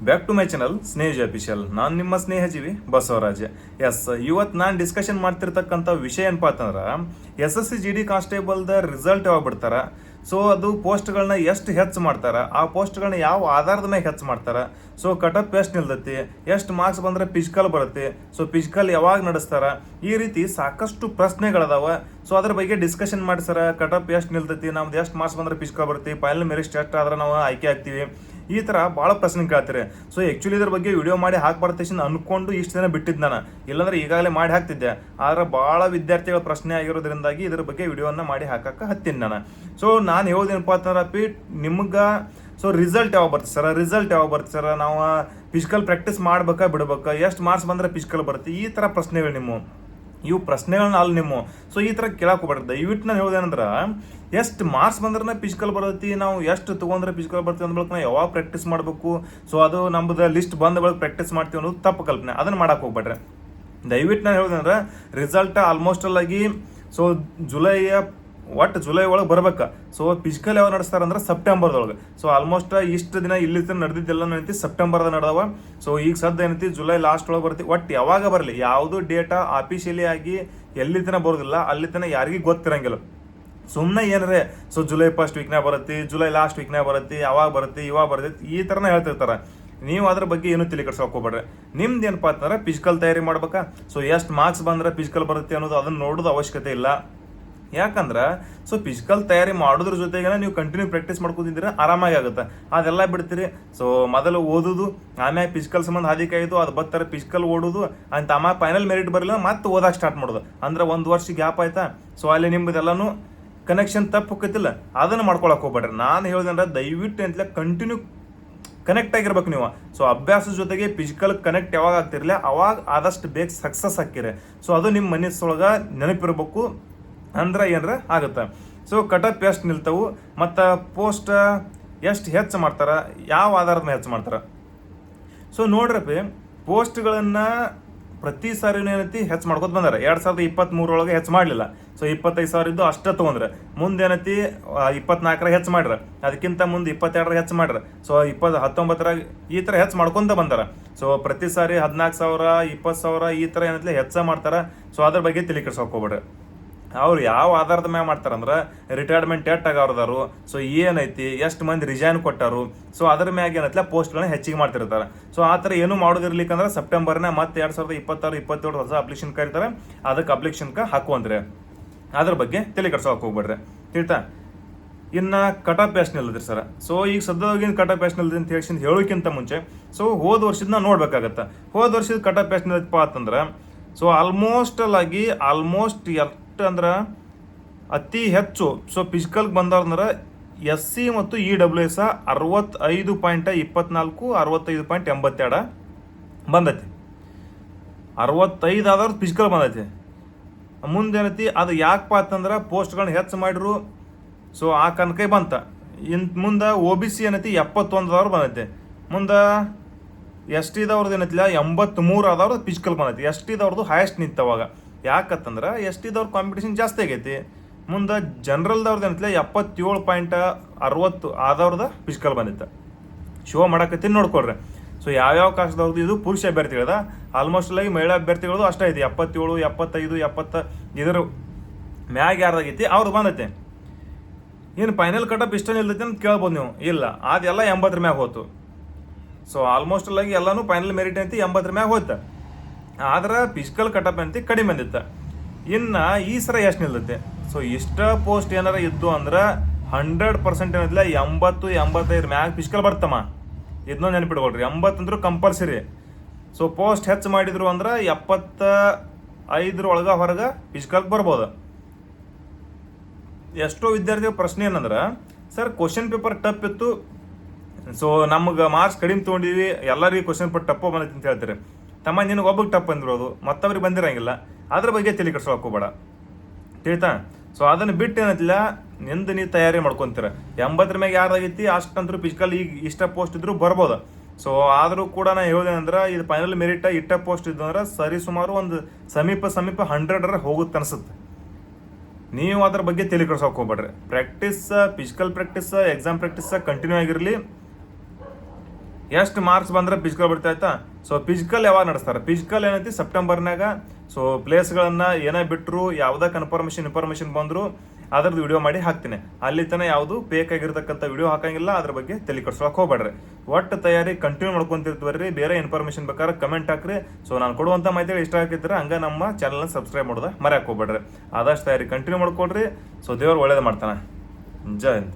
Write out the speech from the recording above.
Back to my channel Snehaji official. ನಾನು ನಿಮ್ಮ ಸ್ನೇಹಜೀವಿ Basavaraj. S, ಇವತ್ತು ನಾನು ಡಿಸ್ಕಷನ್ ಮಾಡ್ತಿರ್ತಕ್ಕಂಥ ವಿಷಯ ಏನಪ್ಪಾ ಅಂತಂದ್ರೆ SSC GD ಕಾನ್ಸ್ಟೇಬಲ್ದ ರಿಸಲ್ಟ್ ಯಾವಾಗ ಬಿಡ್ತಾರ, ಸೊ ಅದು ಪೋಸ್ಟ್ಗಳನ್ನ ಎಷ್ಟು ಹೆಚ್ಚು ಮಾಡ್ತಾರ, ಆ ಪೋಸ್ಟ್ಗಳನ್ನ ಯಾವ ಆಧಾರದ ಮೇಲೆ ಹೆಚ್ಚು ಮಾಡ್ತಾರ, ಸೊ ಕಟಪ್ ಎಷ್ಟು ನಿಲ್ದತಿ, ಎಷ್ಟು ಮಾರ್ಕ್ಸ್ ಬಂದರೆ ಫಿಸಿಕಲ್ ಬರುತ್ತೆ, ಸೊ ಫಿಸಿಕಲ್ ಯಾವಾಗ ನಡೆಸ್ತಾರ, ಈ ರೀತಿ ಸಾಕಷ್ಟು ಪ್ರಶ್ನೆಗಳದಾವ. ಸೊ ಅದ್ರ ಬಗ್ಗೆ ಡಿಸ್ಕಷನ್ ಮಾಡಿ ಸರ, ಕಟಪ್ ಎಷ್ಟು ನಿಲ್ತೈತಿ, ನಮ್ದು ಎಷ್ಟು ಮಾರ್ಕ್ಸ್ ಬಂದರೆ ಫಿಸಿಕಲ್ ಬರುತ್ತೆ, ಫೈನಲ್ ಮೆರಿಟ್ ಎಷ್ಟು ಆದ್ರೆ ನಾವು ಆಯ್ಕೆ ಆಗ್ತೀವಿ, ಈ ಥರ ಭಾಳ ಪ್ರಶ್ನೆ ಕೇಳ್ತೀರಿ. ಸೊ ಆ್ಯಕ್ಚುಲಿ ಇದ್ರ ಬಗ್ಗೆ ವಿಡಿಯೋ ಮಾಡಿ ಹಾಕ್ಬರ್ತೇನೆ ಅನ್ಕೊಂಡು ಇಷ್ಟು ದಿನ ಬಿಟ್ಟಿದ್ದು ನಾನು, ಇಲ್ಲಾಂದ್ರೆ ಈಗಾಗಲೇ ಮಾಡಿ ಹಾಕ್ತಿದ್ದೆ. ಆದ್ರೆ ಭಾಳ ವಿದ್ಯಾರ್ಥಿಗಳ ಪ್ರಶ್ನೆ ಆಗಿರೋದ್ರಿಂದಾಗಿ ಇದ್ರ ಬಗ್ಗೆ ವಿಡಿಯೋನ ಮಾಡಿ ಹಾಕಕ್ಕೆ ಹತ್ತೀನಿ ನಾನು. ಸೊ ನಾನು ಹೇಳೋದೇನಪ್ಪ ಅಂತಂದ್ರೆ ನಿಮ್ಗೆ ಸೊ ರಿಸಲ್ಟ್ ಯಾವಾಗ ಬರ್ತದೆ ಸರ, ರಿಸಲ್ಟ್ ಯಾವಾಗ ಬರ್ತದೆ ಸರ, ನಾವು ಫಿಸಿಕಲ್ ಪ್ರಾಕ್ಟೀಸ್ ಮಾಡ್ಬೇಕಾ ಬಿಡ್ಬೇಕಾ, ಎಷ್ಟು ಮಾರ್ಕ್ಸ್ ಬಂದರೆ ಫಿಸಿಕಲ್ ಬರುತ್ತೆ, ಈ ಥರ ಪ್ರಶ್ನೆಗಳು ಇವು ಪ್ರಶ್ನೆಗಳನ್ನ ಅಲ್ಲಿ ಸೊ ಈ ಥರ ಕೇಳಕ್ಕೆ ಹೋಗ್ಬಾರ್ದು. ದಯವಿಟ್ಟು ನಾನು ಹೇಳೋದೇನಂದ್ರೆ ಎಷ್ಟು ಮಾರ್ಕ್ಸ್ ಬಂದ್ರೆ ಫಿಸಿಕಲ್ ಬರ್ತೈತಿ, ನಾವು ಎಷ್ಟು ತೊಗೊಂಡ್ರೆ ಫಿಸಿಕಲ್ ಬರ್ತೀವಿ ಅಂದ ಬಳಿಕ ನಾವು ಯಾವಾಗ ಪ್ರಾಕ್ಟೀಸ್ ಮಾಡಬೇಕು, ಸೊ ಅದು ನಮ್ಮದು ಲಿಸ್ಟ್ ಬಂದ ಬಳಿಕ ಪ್ರಾಕ್ಟೀಸ್ ಮಾಡ್ತೀವಿ ಅನ್ನೋದು ತಪ್ಪು ಕಲ್ಪನೆ. ಅದನ್ನು ಮಾಡಕ್ಕೆ ಹೋಗ್ಬೇಡ್ರಿ. ದಯವಿಟ್ಟು ನಾನು ಹೇಳೋದಂದ್ರೆ ರಿಸಲ್ಟ್ ಆಲ್ಮೋಸ್ಟ್ ಆಗಿ ಸೊ ಜುಲೈ ಒಳಗೆ ಬರ್ಬೇಕು. ಸೊ ಫಿಸಿಕಲ್ ಯಾವಾಗ ನಡೆಸ್ತಾರಂದ್ರೆ ಸೆಪ್ಟೆಂಬರ್ದೊಳಗೆ. ಸೊ ಆಲ್ಮೋಸ್ಟ್ ಇಷ್ಟು ದಿನ ಇಲ್ಲಿ ನಡೆದಿದ್ದೆಲ್ಲ ಏನೈತಿ ಸೆಪ್ಟೆಂಬರ್ದಾಗ ನಡೆದವ. ಸೊ ಈಗ ಸದ್ಯ ಏನೈತಿ ಜುಲೈ ಲಾಸ್ಟ್ ಒಳಗೆ ಬರ್ತೀವಿ. ಒಟ್ಟು ಯಾವಾಗ ಬರಲಿ, ಯಾವುದು ಡೇಟಾ ಆಫಿಷಿಯಲಿ ಆಗಿ ಎಲ್ಲಿ ತನಕ ಬರೋದಿಲ್ಲ ಅಲ್ಲಿ ತನಕ ಯಾರಿಗೂ ಗೊತ್ತಿರಂಗಿಲ್ಲ. ಸುಮ್ಮನೆ ಏನರೇ ಸೊ ಜುಲೈ ಫಸ್ಟ್ ವೀಕ್ನಾಗ ಬರುತ್ತೆ, ಜುಲೈ ಲಾಸ್ಟ್ ವೀಕ್ನಾಗ ಬರುತ್ತೆ, ಯಾವಾಗ ಬರುತ್ತೆ, ಇವಾಗ ಬರುತ್ತೆ, ಈ ಥರನೇ ಹೇಳ್ತಿರ್ತಾರೆ. ನೀವು ಅದ್ರ ಬಗ್ಗೆ ಏನೂ ತಲೆ ಕೆಡ್ಸೋಕೆ ಹೋಗ್ಬೇಡ್ರಿ. ನಿಮ್ದು ಏನಪ್ಪ ಅಂತಂದ್ರೆ ಫಿಸಿಕಲ್ ತಯಾರಿ ಮಾಡ್ಬೇಕಾ, ಸೊ ಎಷ್ಟು ಮಾರ್ಕ್ಸ್ ಬಂದ್ರೆ ಫಿಸಿಕಲ್ ಬರುತ್ತೆ ಅನ್ನೋದು ಅದನ್ನ ನೋಡೋದು ಅವಶ್ಯಕತೆ ಇಲ್ಲ. ಯಾಕಂದ್ರೆ ಸೊ ಫಿಸಿಕಲ್ ತಯಾರಿ ಮಾಡೋದ್ರ ಜೊತೆಗೆ ನೀವು ಕಂಟಿನ್ಯೂ ಪ್ರಾಕ್ಟೀಸ್ ಮಾಡ್ಕೊತಿದ್ರೆ ಆರಾಮಾಗಿ ಆಗುತ್ತೆ. ಅದೆಲ್ಲ ಬಿಡ್ತೀರಿ. ಸೊ ಮೊದಲು ಓದೋದು, ಆಮ್ಯಾಗ ಫಿಸಿಕಲ್ ಸಂಬಂಧ ಹಾದಿ ಕಾಯ್ದು ಅದು ಬರ್ತಾರೆ ಫಿಸಿಕಲ್ ಓಡೋದು ಅಂತ, ಆಮ್ಯಾಗ ಫೈನಲ್ ಮೆರಿಟ್ ಬರಲಿಲ್ಲ ಮತ್ತೆ ಓದಕ್ಕೆ ಸ್ಟಾರ್ಟ್ ಮಾಡೋದು. ಅಂದ್ರೆ 1 ವರ್ಷ ಗ್ಯಾಪ್ ಆಯ್ತಾ, ಸೊ ಅಲ್ಲಿ ನಿಮ್ಮದೆಲ್ಲನೂ ಕನೆಕ್ಷನ್ ತಪ್ಪು ಹೋಗ್ತಿಲ್ಲ. ಅದನ್ನು ಮಾಡ್ಕೊಳಕ್ಕೆ ಹೋಗ್ಬೇಡ್ರಿ. ನಾನು ಹೇಳ್ದಂದ್ರೆ ದಯವಿಟ್ಟು ಅಂತಲೇ ಕಂಟಿನ್ಯೂ ಕನೆಕ್ಟ್ ಆಗಿರ್ಬೇಕು ನೀವು. ಸೊ ಅಭ್ಯಾಸದ ಜೊತೆಗೆ ಫಿಸಿಕಲ್ ಕನೆಕ್ಟ್ ಯಾವಾಗ ಆಗ್ತಿರಲಿಲ್ಲ ಅವಾಗ ಆದಷ್ಟು ಬೇಗ ಸಕ್ಸಸ್ ಹಾಕಿರಿ. ಸೊ ಅದು ನಿಮ್ಮ ಮನಸ್ಸೊಳಗೆ ನೆನಪಿರ್ಬೇಕು, ಅಂದ್ರೆ ಏನಾರ ಆಗುತ್ತೆ. ಸೊ ಕಟಪ್ ಎಷ್ಟು ನಿಲ್ತವು ಮತ್ತು ಪೋಸ್ಟ್ ಎಷ್ಟು ಹೆಚ್ಚು ಮಾಡ್ತಾರೆ, ಯಾವ ಆಧಾರದ ಮೇಲೆ ಹೆಚ್ಚು ಮಾಡ್ತಾರೆ. ಸೊ ನೋಡ್ರಪ್ಪಿ, ಪೋಸ್ಟ್ಗಳನ್ನು ಪ್ರತಿ ಸಾರಿನೂ ಏನೈತಿ ಹೆಚ್ಚು ಮಾಡ್ಕೊತ ಬಂದಾರೆ. 2023 ಹೆಚ್ಚು ಮಾಡಲಿಲ್ಲ. ಸೊ 25,000 ಇದ್ದು ಅಷ್ಟೇ ತೊಗೊಂಡ್ರೆ. ಮುಂದೆ ಏನೈತಿ 24 ಹೆಚ್ಚು ಮಾಡ್ರೆ, ಅದಕ್ಕಿಂತ ಮುಂದೆ 22 ಹೆಚ್ಚು ಮಾಡ್ರೆ, ಸೊ 19 ಈ ಥರ ಹೆಚ್ಚು ಮಾಡ್ಕೊತ ಬಂದಾರ. ಸೊ ಪ್ರತಿ ಸಾರಿ 14,000 20,000 ಈ ಥರ ಏನೈತಿ ಹೆಚ್ಚು ಮಾಡ್ತಾರೆ. ಸೊ ಅದ್ರ ಬಗ್ಗೆ ತಲೆ ಕೆಡ್ಸೋಕೆ ಹೋಗ್ಬೇಡ್ರಿ. ಅವ್ರು ಯಾವ ಆಧಾರದ ಮ್ಯಾಗ ಮಾಡ್ತಾರಂದ್ರೆ ರಿಟೈರ್ಮೆಂಟ್ ಎಷ್ಟು ಆಗವ್ರದಾರು, ಸೊ ಏನೈತಿ, ಎಷ್ಟು ಮಂದಿ ರಿಸೈನ್ ಕೊಟ್ಟಾರು, ಸೊ ಅದ್ರ ಮ್ಯಾಗ ಏನೈತಿಲ್ಲ ಪೋಸ್ಟ್ಗಳನ್ನ ಹೆಚ್ಚಿಗೆ ಮಾಡ್ತಿರ್ತಾರೆ. ಸೊ ಆ ಥರ ಏನು ಮಾಡೋದಿರ್ಲಿಕ್ಕಂದ್ರೆ ಸೆಪ್ಟೆಂಬರ್ನ ಮತ್ತೆ 2026 27 ಹೊಸ ಅಪ್ಲಿಕೇಶನ್ ಕರೀತಾರೆ, ಅದಕ್ಕೆ ಅಪ್ಲಿಕೇಶನ್ಗೆ ಹಾಕುವಂತ್ರಿ. ಅದ್ರ ಬಗ್ಗೆ ತಲೆ ಕೆಡ್ಸೋಕೆ ಹೋಗ್ಬೇಡ್ರಿ, ತಿಳಿತಾ. ಇನ್ನು ಕಟಪ್ ಎಷ್ಟು ನಿಲ್ಲದ್ರಿ ಸರ್. ಸೊ ಈಗ ಸದ್ಯವಾಗಿನ ಕಟಪ್ ಎಷ್ಟು ನಿಲ್ಲದ್ರಿ ಅಂತ ಹೇಳೋಕ್ಕಿಂತ ಮುಂಚೆ ಸೊ ಹೋದ ವರ್ಷದ ನೋಡ್ಬೇಕಾಗತ್ತೆ. ಹೋದ ವರ್ಷದ ಕಟಪ್ ಎಷ್ಟು ನಿಲ್ಲದಪ್ಪ ಅಂತಂದ್ರೆ ಸೊ ಆಲ್ಮೋಸ್ಟ್ ಅಂದ್ರೆ ಅತಿ ಹೆಚ್ಚು ಸೊ ಫಿಸಿಕಲ್ಗೆ ಬಂದವ್ರಂದ್ರೆ SC ಮತ್ತು EWS 65.24 65.82 ಬಂದೈತಿ. 65 ಆದವ್ರು ಫಿಸಿಕಲ್ ಬಂದೈತಿ. ಮುಂದೇನೈತಿ ಅದು ಯಾಕಪ್ಪ ಅಂತಂದ್ರೆ ಪೋಸ್ಟ್ಗಳನ್ನ ಹೆಚ್ಚು ಮಾಡಿರು, ಸೊ ಆ ಕನಕೈ ಬಂತ. ಮುಂದೆ OBC ಏನೈತಿ 71 ಬಂದೈತಿ. ಮುಂದೆ STದವ್ರದ್ದು ಏನೈತಿಲ್ಲ 83 ಆದವ್ರದ್ದು ಫಿಸಿಕಲ್ ಬಂದೈತಿ. STದವ್ರದ್ದು ಹೈಯೆಸ್ಟ್ ನಿಂತವಾಗ. ಯಾಕಂತಂದ್ರೆ STದವ್ರ ಕಾಂಪಿಟೇಷನ್ ಜಾಸ್ತಿ ಆಗೈತಿ. ಮುಂದೆ ಜನರಲ್ದವ್ರದ್ದು ಏನೈತಿಲ್ಲ 77.60 ಆದವ್ರದ್ದು ಫಿಸಿಕಲ್ ಬಂದಿತ್ತು. ಶೋ ಮಾಡಕತ್ತೀನಿ ನೋಡ್ಕೊಳ್ರಿ. ಸೊ ಯಾವ್ಯಾವ ಕಾಸ್ಟ್ದವ್ರದ್ದು ಇದು ಪುರುಷ ಅಭ್ಯರ್ಥಿಗಳದ, ಆಲ್ಮೋಸ್ಟ್ ಆಗಿ ಮಹಿಳಾ ಅಭ್ಯರ್ಥಿಗಳದು ಅಷ್ಟೇ ಐತಿ. 77 75 70 ಇದರ ಮ್ಯಾಗ ಯಾರ್ದಾಗೈತಿ ಅವ್ರದ್ದು ಬಂದೈತಿ. ಏನು ಫೈನಲ್ ಕಟಪ್ ಇಷ್ಟ ನಿಲ್ದೈತಿ ಅಂತ ಕೇಳ್ಬೋದು ನೀವು. ಇಲ್ಲ, ಅದೆಲ್ಲ 80 ಮ್ಯಾಗ ಹೋಯ್ತು. ಸೊ ಆಲ್ಮೋಸ್ಟ್ ಆಗಿ ಎಲ್ಲಾನು ಫೈನಲ್ ಮೆರಿಟ್ ಐತಿ 80 ಮ್ಯಾಗ ಹೋಯ್ತು. ಆದ್ರೆ ಫಿಸಿಕಲ್ ಕಟಪ್ ಅಂತ ಕಡಿಮೆ ಬಂದಿತ್ತು. ಇನ್ನು ಈ ಸರ ಎಷ್ಟು ನಿಲ್ದೈತೆ, ಸೊ ಇಷ್ಟ ಪೋಸ್ಟ್ ಏನಾರ ಇದ್ದು ಅಂದ್ರೆ 100% ಏನಿಲ್ಲ 80 85 ಮ್ಯಾಗ ಫಿಸಿಕಲ್ ಬರ್ತಮ್ಮ. ಇದನ್ನ ನೆನಪಿಟ್ಕೊಳ್ರಿ, 80 ಅಂದ್ರೂ ಕಂಪಲ್ಸರಿ. ಸೊ ಪೋಸ್ಟ್ ಹೆಚ್ಚು ಮಾಡಿದ್ರು ಅಂದ್ರೆ 75 ಒಳಗೆ ಹೊರಗೆ ಫಿಸಿಕಲ್ಗೆ ಬರ್ಬೋದು. ಎಷ್ಟೋ ವಿದ್ಯಾರ್ಥಿಗಳ ಪ್ರಶ್ನೆ ಏನಂದ್ರೆ ಸರ್ ಕ್ವಶನ್ ಪೇಪರ್ ಟಫ್ ಇತ್ತು, ಸೊ ನಮ್ಗೆ ಮಾರ್ಕ್ಸ್ ಕಡಿಮೆ ತೊಗೊಂಡಿವಿ, ಎಲ್ಲರಿಗೂ ಕ್ವಶನ್ ಪೇಪರ್ ಟಫ್ ಬಂದೈತಿ ಅಂತ ಹೇಳ್ತಾರೆ. ತಮ್ಮ ನಿನಗೆ ಒಬ್ಬಗೆ ಟಫ್ ಬಂದಿರೋದು ಮತ್ತವ್ರಿಗೆ ಬಂದಿರಂಗಿಲ್ಲ. ಅದ್ರ ಬಗ್ಗೆ ತಲೆ ಕೆಡ್ಸೋಕೆ ಹೋಗ್ಬೇಡ, ತಿಳಿತಾ. ಸೊ ಅದನ್ನು ಬಿಟ್ಟು ಏನೈತಿಲ್ಲ ನಿಂದು ನೀವು ತಯಾರಿ ಮಾಡ್ಕೊತೀರ. 80 ಮ್ಯಾಗ ಯಾರ್ದಾಗೈತಿ ಅಷ್ಟಂದ್ರೂ ಫಿಸಿಕಲ್ ಈಗ ಇಷ್ಟ ಪೋಸ್ಟ್ ಇದ್ರು ಬರ್ಬೋದು. ಸೊ ಆದರೂ ಕೂಡ ನಾನು ಹೇಳೋದೇನಂದ್ರೆ ಇದು ಫೈನಲ್ ಮೆರಿಟ್ ಇಟ್ಟ ಪೋಸ್ಟ್ ಇದ್ದು ಅಂದ್ರೆ ಸರಿ ಸುಮಾರು ಒಂದು ಸಮೀಪ 100 ಹೋಗುತ್ತೆ ಅನಿಸುತ್ತೆ. ನೀವು ಅದ್ರ ಬಗ್ಗೆ ತಲೆ ಕೆಡ್ಸೋಕೆ ಹೋಗ್ಬೇಡ್ರಿ. Practice, physical practice, exam practice continue ಆಗಿರಲಿ. ಎಷ್ಟು ಮಾರ್ಕ್ಸ್ ಬಂದ್ರೆ ಫಿಸಿಕಲ್ ಬಿಡ್ತಾಯ್ತಾ. ಸೊ ಫಿಸಿಕಲ್ ಯಾವಾಗ ನಡೆಸ್ತಾರೆ, ಫಿಸಿಕಲ್ ಏನೈತಿ ಸೆಪ್ಟೆಂಬರ್ನಾಗ. ಸೊ ಪ್ಲೇಸ್ಗಳನ್ನ ಏನೇ ಬಿಟ್ಟರು, ಯಾವುದೇ ಇನ್ಫಾರ್ಮೇಶನ್ ಬಂದ್ರು ಅದ್ರದ್ದು ವಿಡಿಯೋ ಮಾಡಿ ಹಾಕ್ತೀನಿ. ಅಲ್ಲಿ ತನಕ ಯಾವುದು ಫೇಕ್ ಆಗಿರ್ತಕ್ಕಂಥ ವಿಡಿಯೋ ಹಾಕಂಗಿಲ್ಲ, ಅದ್ರ ಬಗ್ಗೆ ತಲೆ ಕೆಡ್ಸೋಕೆ ಹೋಗ್ಬೇಡ್ರಿ. ಒಟ್ಟು ತಯಾರಿ ಕಂಟಿನ್ಯೂ ಮಾಡ್ಕೊಂತಿರ್ತೀವಿ. ಬೇರೆ ಇನ್ಫಾರ್ಮೇಶನ್ ಬೇಕಾದ್ರೆ ಕಮೆಂಟ್ ಹಾಕ್ರಿ. ಸೊ ನಾನು ಕೊಡುವಂಥ ಮಾಹಿತಿ ಇಷ್ಟ ಆಗಿದ್ರೆ ಹಂಗ ನಮ್ಮ ಚಾನಲ್ನ ಸಬ್ಸ್ಕ್ರೈಬ್ ಮಾಡೋದ ಮರ್ಯಾಕೆ ಹೋಗ್ಬೇಡ್ರಿ. ಆದಷ್ಟು ತಯಾರಿ ಕಂಟಿನ್ಯೂ ಮಾಡ್ಕೊಡ್ರಿ. ಸೊ ದೇವ್ರು ಒಳ್ಳೇದು ಮಾಡ್ತಾನೆ. ಜೈ ಹಿಂದ್.